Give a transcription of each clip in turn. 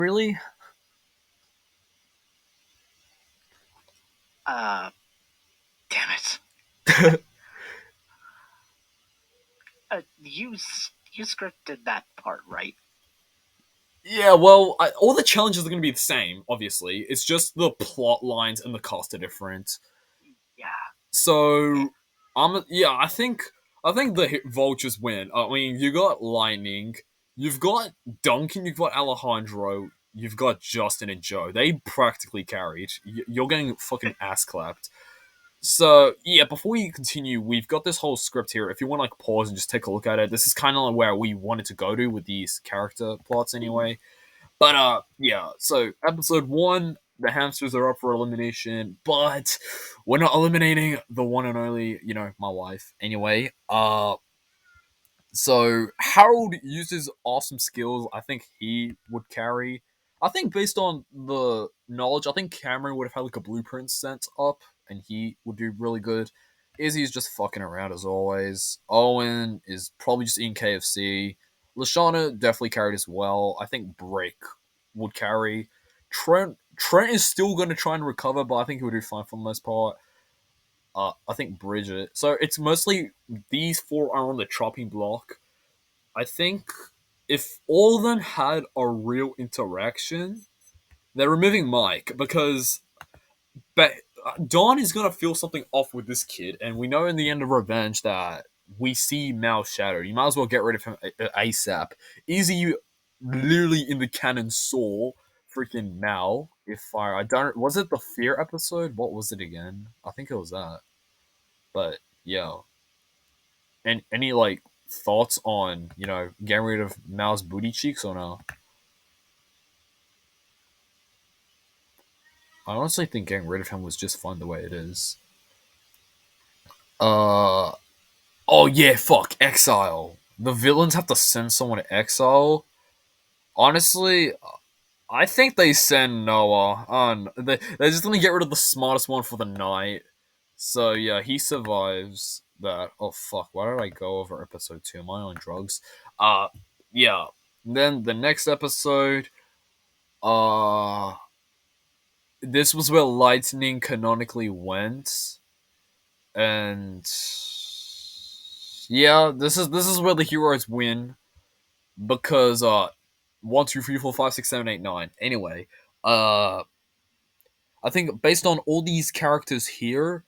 Really? Uh, Damn it. You scripted that part, right? Yeah, well, all the challenges are going to be the same, obviously. It's just the plot lines and the cast are different. Yeah. So, yeah, I think the vultures win. I mean, you got Lightning, you've got Duncan, you've got Alejandro, you've got Justin and Joe. They practically carried. You're getting fucking ass clapped. So yeah, before you continue, we've got this whole script here. If you want to like pause and just take a look at it, this is kind of like where we wanted to go to with these character plots anyway. But yeah. So episode one, the hamsters are up for elimination, but we're not eliminating the one and only, my wife. Anyway, so Harold uses awesome skills. I think he would carry. I think based on the knowledge, I think Cameron would have had like a blueprint sent up, and he would do really good. Izzy's just fucking around as always. Owen is probably just eating KFC. Lashana definitely carried as well. I think Brick would carry. Trent is still going to try and recover, but I think he would do fine for the most part. I think Bridget. So it's mostly these four are on the chopping block. I think if all of them had a real interaction, they're removing Mike because but Dawn is gonna feel something off with this kid, and we know in the end of Revenge that we see Mal's shadow. You might as well get rid of him ASAP. Easy, literally in the canon saw freaking Mal. If I don't, was it the Fear episode? What was it again? I think it was that. But yeah, and any like thoughts on getting rid of Mal's booty cheeks or no? I honestly think getting rid of him was just fun the way it is. Uh oh yeah, fuck exile. The villains have to send someone to exile. Honestly, I think they send Noah on. They're just gonna get rid of the smartest one for the night. So yeah, he survives that. Oh fuck, why did I go over episode 2? Am I on drugs? Uh yeah. Then the next episode, uh this was where lightning canonically went. And yeah, this is where the heroes win because 1, 2, 3, 4, 5, 6, 7, 8, 9. Anyway, uh I think based on all these characters here,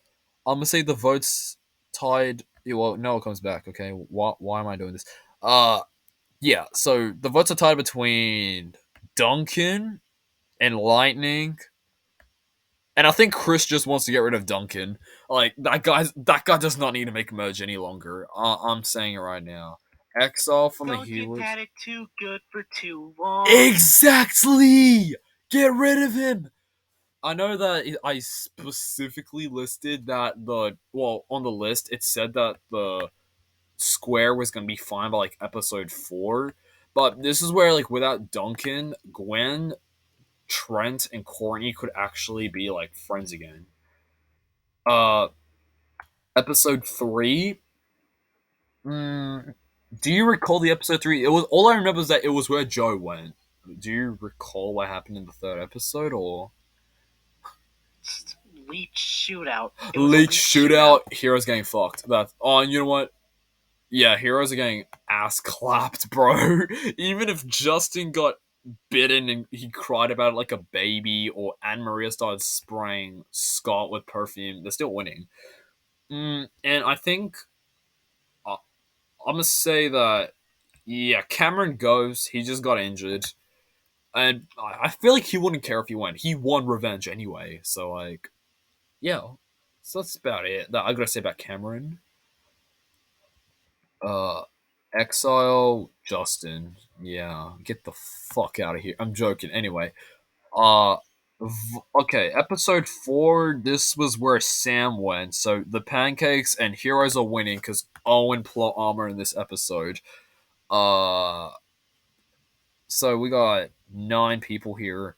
I'm gonna say the votes tied. Yeah, well, Noah comes back. Okay, why am I doing this? Uh yeah. So the votes are tied between Duncan and Lightning, and I think Chris just wants to get rid of Duncan. Like that guy does not need to make a merge any longer. I'm saying it right now. Exile from the Duncan Healers. had it too good for too long. Exactly. Get rid of him. I know that I specifically listed that on the list it said that the square was gonna be fine by like episode 4, but this is where like without Duncan, Gwen, Trent, and Courtney could actually be like friends again. Uh, episode 3. Mm, do you recall the episode 3? It was all I remember is that it was where Joe went. Do you recall what happened in the third episode or Leech shootout. It was a Leech leech shootout. shootout? Heroes getting fucked. That and you know what? Yeah, heroes are getting ass clapped, bro. Even if Justin got bitten and he cried about it like a baby, or Anne Maria started spraying Scott with perfume, they're still winning. And I think uh, I'm gonna say that yeah, Cameron goes. He just got injured, and I feel like he wouldn't care if he went. He won Revenge anyway, so like yeah. So that's about it that I gotta say about Cameron. Uh, Exile Justin. Yeah, get the fuck out of here. I'm joking. Anyway, uh, okay, episode 4. This was where Sam went. So the pancakes and heroes are winning because Owen plot armor in this episode. Uh, so we got 9 people here.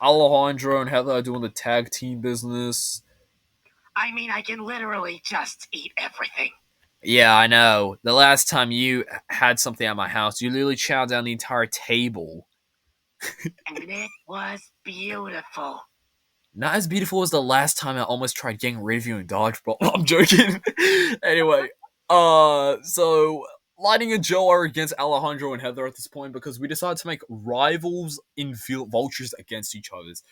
Alejandro and Heather are doing the tag team business. I mean, I can literally just eat everything. Yeah, I know. The last time you had something at my house, you literally chowed down the entire table. And it was beautiful. Not as beautiful as the last time I almost tried getting rid of you in dodgeball. I'm joking. Anyway, so Lightning and Joe are against Alejandro and Heather at this point because we decided to make rivals in vultures against each other's.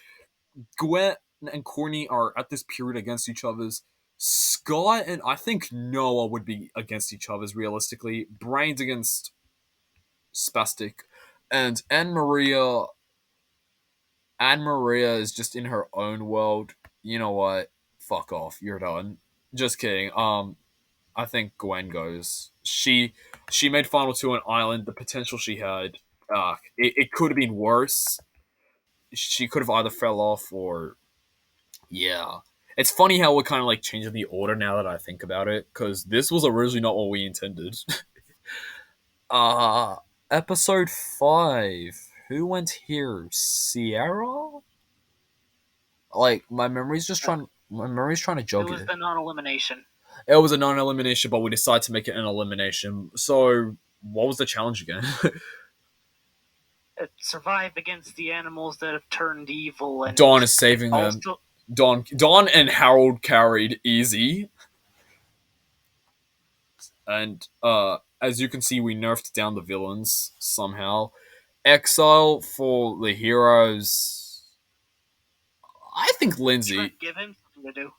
Gwen and Courtney are at this period against each other's. Scott and I think Noah would be against each other's realistically. Brains against Spastic, and Anne Maria is just in her own world. You know what? Fuck off. You're done. Just kidding. I think Gwen goes. She made final two on Island. The potential she had, it could have been worse. She could have either fell off or yeah. It's funny how we're kind of like changing the order now that I think about it, because this was originally not what we intended. uh Episode 5. Who went here? Sierra? Like my memory's trying to It jog was it. the non-elimination. It was a non-elimination, but we decided to make it an elimination. So what was the challenge again? Survive against the animals that have turned evil, and Dawn is saving them. also Dawn and Harold carried easy, and as you can see, we nerfed down the villains somehow. Exile for the heroes. I think Lindsay. Trent give him something to do.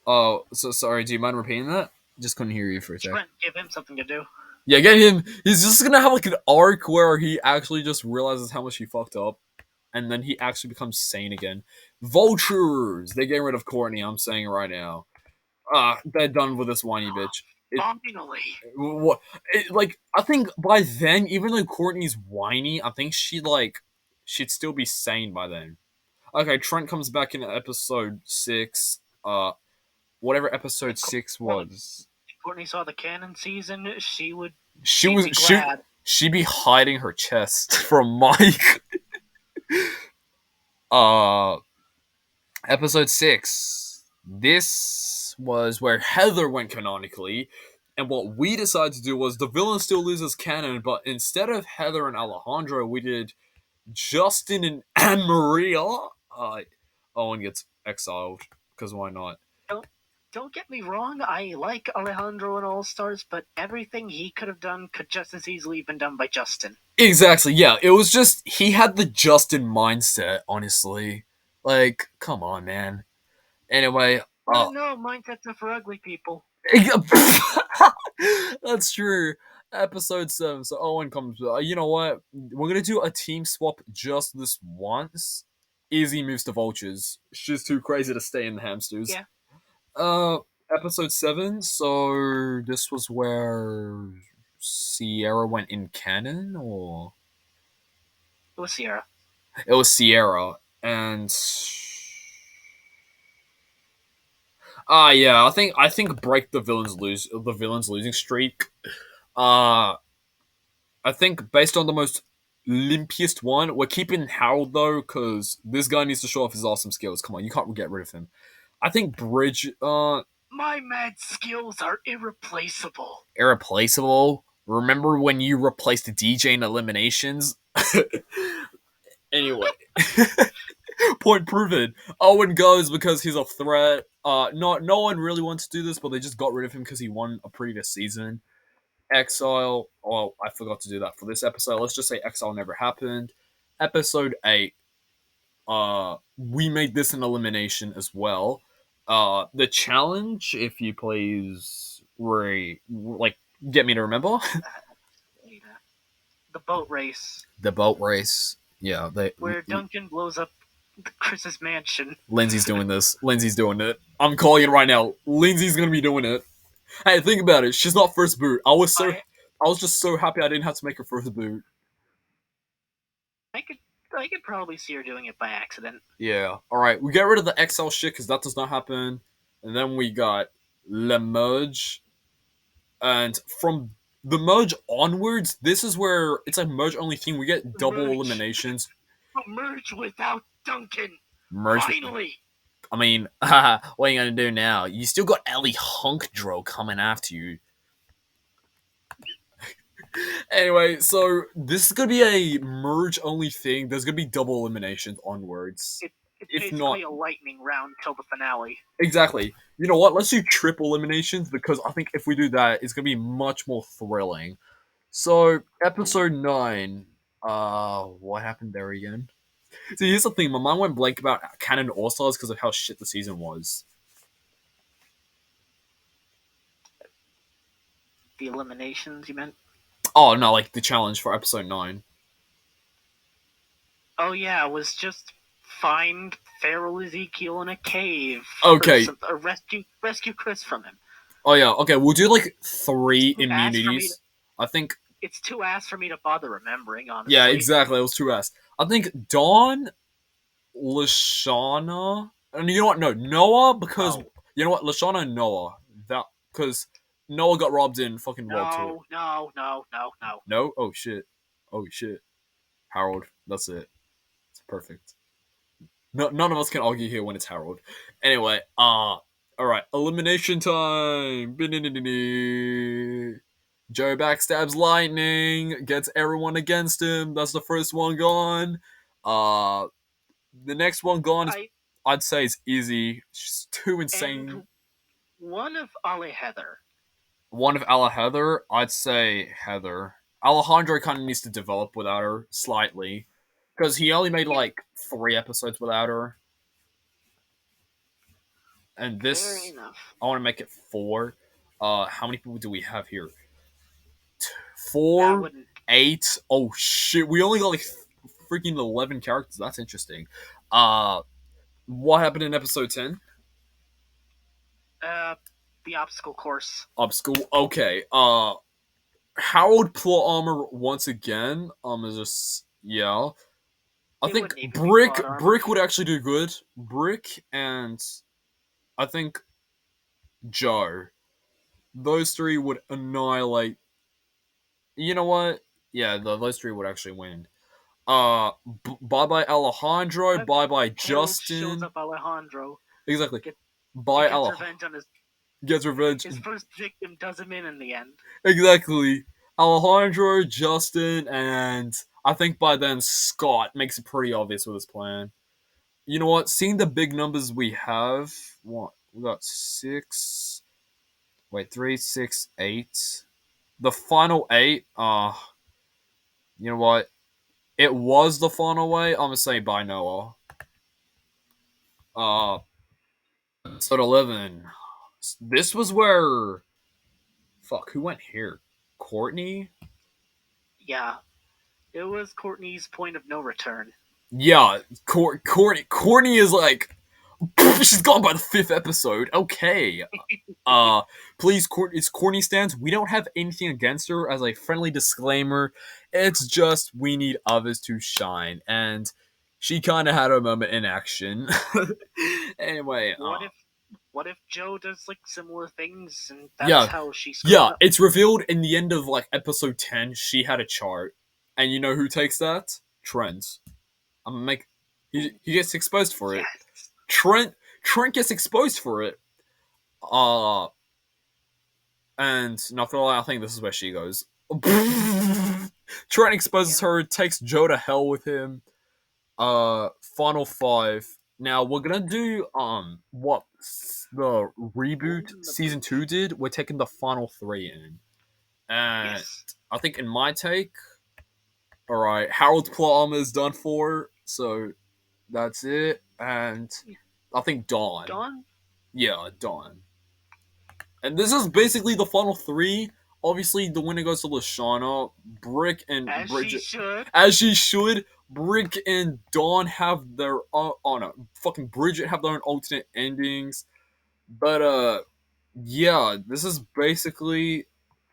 Oh, so sorry. Do you mind repeating that? Just couldn't hear you for a sec. Trent give him something to do. Yeah, get him. He's just gonna have like an arc where he actually just realizes how much he fucked up, and then he actually becomes sane again. Vultures. They're getting rid of Courtney. I'm saying it right now. They're done with this whiny bitch. Finally. Like I think by then, even though Courtney's whiny, I think she'd still be sane by then. Okay, Trent comes back in episode 6. Whatever episode 6 was. Courtney saw the canon season, She she'd was be glad. she'd be hiding her chest from Mike. uh Episode 6. This was where Heather went canonically, and what we decided to do was the villain still loses canon, but instead of Heather and Alejandro, we did Justin and Anne Maria. Owen gets exiled because why not? Don't get me wrong, I like Alejandro in All Stars, but everything he could have done could just as easily been done by Justin. Exactly, yeah. It was just he had the Justin mindset, honestly. Like, come on, man. Anyway, No, mindsets are for ugly people. that's true. Episode 7. So Owen comes. You know what? We're gonna do a team swap just this once. Izzy moves to vultures. She's too crazy to stay in the hamsters. Yeah. Uh, Episode 7. So this was where Sierra went in canon, or It was Sierra. it was Sierra, and yeah, I think break the villains losing streak. Uh I think based on the most limpiest one, we're keeping Harold though, because this guy needs to show off his awesome skills. Come on, you can't get rid of him. I think Bridge, My mad skills are irreplaceable. irreplaceable. Remember when you replaced the DJ in eliminations? Anyway, point proven. Owen goes because he's a threat. No one really wants to do this, but they just got rid of him because he won a previous season. Exile. Oh, I forgot to do that for this episode. Let's just say Exile never happened. Episode 8. We made this an elimination as well. The challenge, if you please, like get me to remember. The boat race. The boat race. Yeah, where Duncan blows up Chris's mansion. Lindsay's doing this. Lindsay's doing it. I'm calling it right now. Lindsay's gonna be doing it. Hey, think about it. She's not first boot. I was just so happy I didn't have to make her first boot. I could probably see her doing it by accident. Yeah. All right. We get rid of the XL shit because that does not happen, and then we got Le Merge, and from the merge onwards, this is where it's a merge only team. We get double eliminations. A merge without Duncan. Merge. Finally. I mean, what are you gonna do now? You still got Ellie Hunkdro coming after you. Anyway, so this is gonna be a merge only thing. There's gonna be double eliminations onwards. It's If not, basically a lightning round till the finale. exactly. You know what? Let's do triple eliminations because I think if we do that, it's gonna be much more thrilling. So Ooh. episode 9. What happened there again? See, here's the thing. My mind went blank about Canon All Stars because of how shit the season was. The eliminations, you meant? Oh no, like the challenge for episode 9. Oh yeah, it was just find feral Ezekiel in a cave or Okay. some, or rescue Chris from him. Oh yeah. Okay, we'll do like 3 Ask for me. To, immunities. I think. it's too ass for me to bother remembering, Yeah, honestly. exactly. It was 2S. I think Dawn, Lashana, and you know what? No, Noah, because Oh you know what? Lashana and Noah. That because Noah got robbed in fucking World Tour. no. No. Oh shit. Oh shit. Harold. That's it. It's perfect. No, none of us can argue here when it's Harold. Anyway, all right, elimination time. Joe backstabs Lightning, gets everyone against him. That's the first one gone. Uh, the next one gone is, I I'd say, is easy. It's too and insane. one of Ale Heather. One of Ella Heather, I'd say Heather. Alejandro kind of needs to develop without her slightly because he only made Yeah, like 3 episodes without her. And fair this, enough. I want to make it 4. How many people do we have here? That 4, wouldn't. 8. Oh shit, we only got like freaking 11 characters. That's interesting. Uh, what happened in episode 10? Uh, the obstacle course. Obstacle. Okay. Harold plot armor once again. Is just yeah. I It think wouldn't even be plot armor. Brick would actually do good. Brick and I think Joe. Those 3 would annihilate. You know what? Yeah, those 3 would actually win. Bye bye Alejandro. What if Bye bye Harold shows Justin. up Alejandro Exactly. get, and Bye gets Alejandro. revenge on Gets revenge. his first victim? Does him in the end. Exactly. Alejandro, Justin, and I think by then Scott makes it pretty obvious with his plan. You know what? Seeing the big numbers we have, what we got 6. Wait, 3, 6, 8. The final 8. You know what? It was the final way. I'm gonna say bye Noah. Uh, episode 11. This was where. Fuck, who went here? Courtney? Yeah, it was Courtney's point of no return. Yeah, Courtney is like. She's gone by the 5th episode. Okay. Uh, please, it's Courtney stands. We don't have anything against her as a friendly disclaimer. It's just we need others to shine. And she kind of had her moment in action. Anyway, What if Joe does like similar things and that's yeah, how she screws yeah, up? it's revealed in the end of like episode 10. She had a chart, and you know who takes that? Trent. I'm gonna make. He gets exposed for it. Yes. Trent gets exposed for it. Uh, and not gonna lie, I think this is where she goes. Trent exposes Yeah. her, takes Joe to hell with him. Final 5. Now we're gonna do what the reboot Golden the season boot. 2 did. We're taking the final 3 in. And Yes. I think in my take, alright, Harold's plot armor is done for, so that's it. And I think Dawn. Dawn, Yeah, Dawn. And this is basically the final 3. Obviously, the winner goes to Lashana, Brick, and as she Bridget. should. As she should. Brick and Dawn have their oh no, fucking Bridget have their own alternate endings. But yeah, this is basically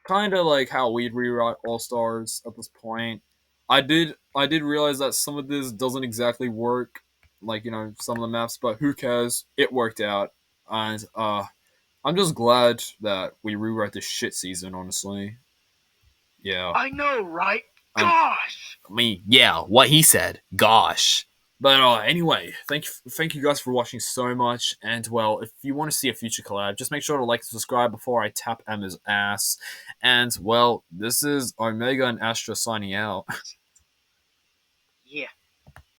kind of like how we'd rewrite All Stars at this point. I did realize that some of this doesn't exactly work, like you know some of the maps, but who cares? It worked out, and I'm just glad that we rewrite this shit season. Honestly, yeah. I know, right? Um, Gosh! yeah. What he said. Gosh. But anyway, thank you guys for watching so much. And well, if you want to see a future collab, just make sure to like and subscribe before I tap Emma's ass. And well, this is Omega and Astra signing out.